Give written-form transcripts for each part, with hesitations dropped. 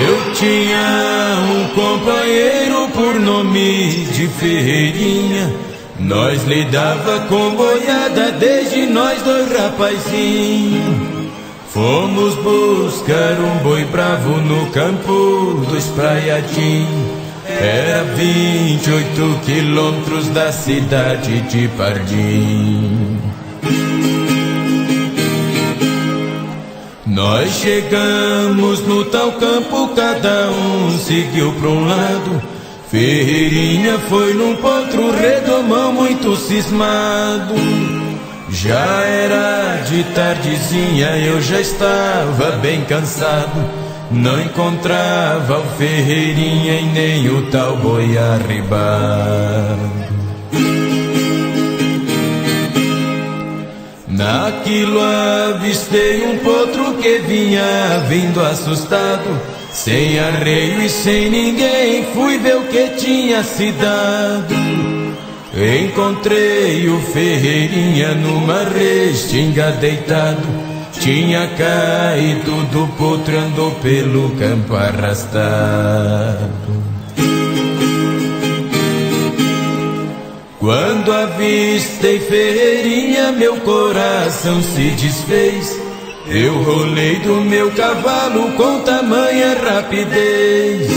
Eu tinha um companheiro por nome de Ferreirinha. Nós lidava com boiada desde nós dois rapazinhos. Fomos buscar um boi bravo no campo do Espraiatim. Era 28 quilômetros da cidade de Pardim. Nós chegamos no tal campo, cada um seguiu pra um lado. Ferreirinha foi num potro redomão muito cismado. Já era de tardezinha, eu já estava bem cansado. Não encontrava o Ferreirinha e nem o tal boi arribado. Naquilo avistei um potro que vinha vindo assustado. Sem arreio e sem ninguém, fui ver o que tinha se dado. Encontrei o Ferreirinha numa restinga deitado. Tinha caído do potro, andou pelo campo arrastado. Quando avistei Ferreirinha, meu coração se desfez. Eu rolei do meu cavalo com tamanha rapidez.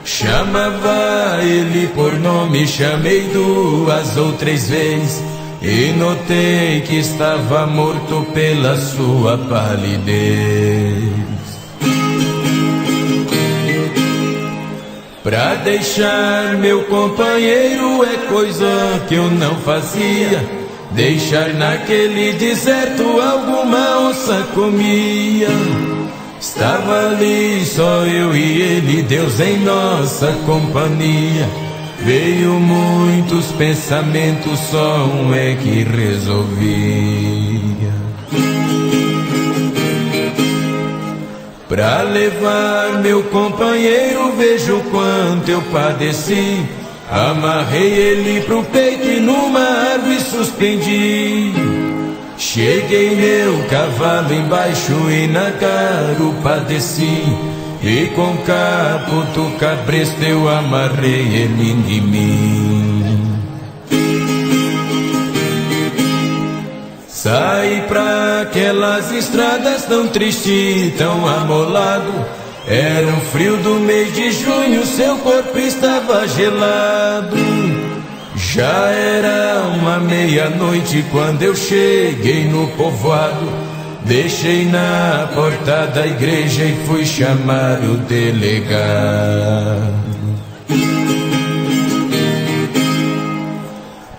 Chamava ele por nome, chamei 2 ou 3 vezes. E notei que estava morto pela sua palidez. Pra deixar meu companheiro é coisa que eu não fazia. Deixar naquele deserto alguma onça comia. Estava ali só eu e ele, Deus em nossa companhia. Veio muitos pensamentos, só um é que resolvia. Pra levar meu companheiro, vejo quanto eu padeci. Amarrei ele pro peito e numa árvore suspendi. Cheguei meu cavalo embaixo e na garupa desci. E com capoto cabresto eu amarrei ele em mim. Saí pra aquelas estradas tão triste, tão amolado. Era um frio do mês de junho, seu corpo estava gelado. Já era uma meia-noite quando eu cheguei no povoado. Deixei na porta da igreja e fui chamar o delegado.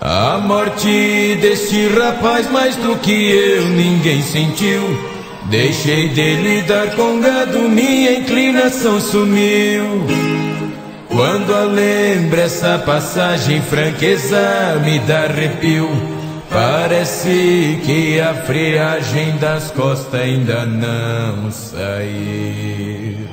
A morte desse rapaz, mais do que eu, ninguém sentiu. Deixei de lidar com gado, minha inclinação sumiu. Quando eu lembro essa passagem, franqueza me dá arrepio. Parece que a friagem das costas ainda não saiu.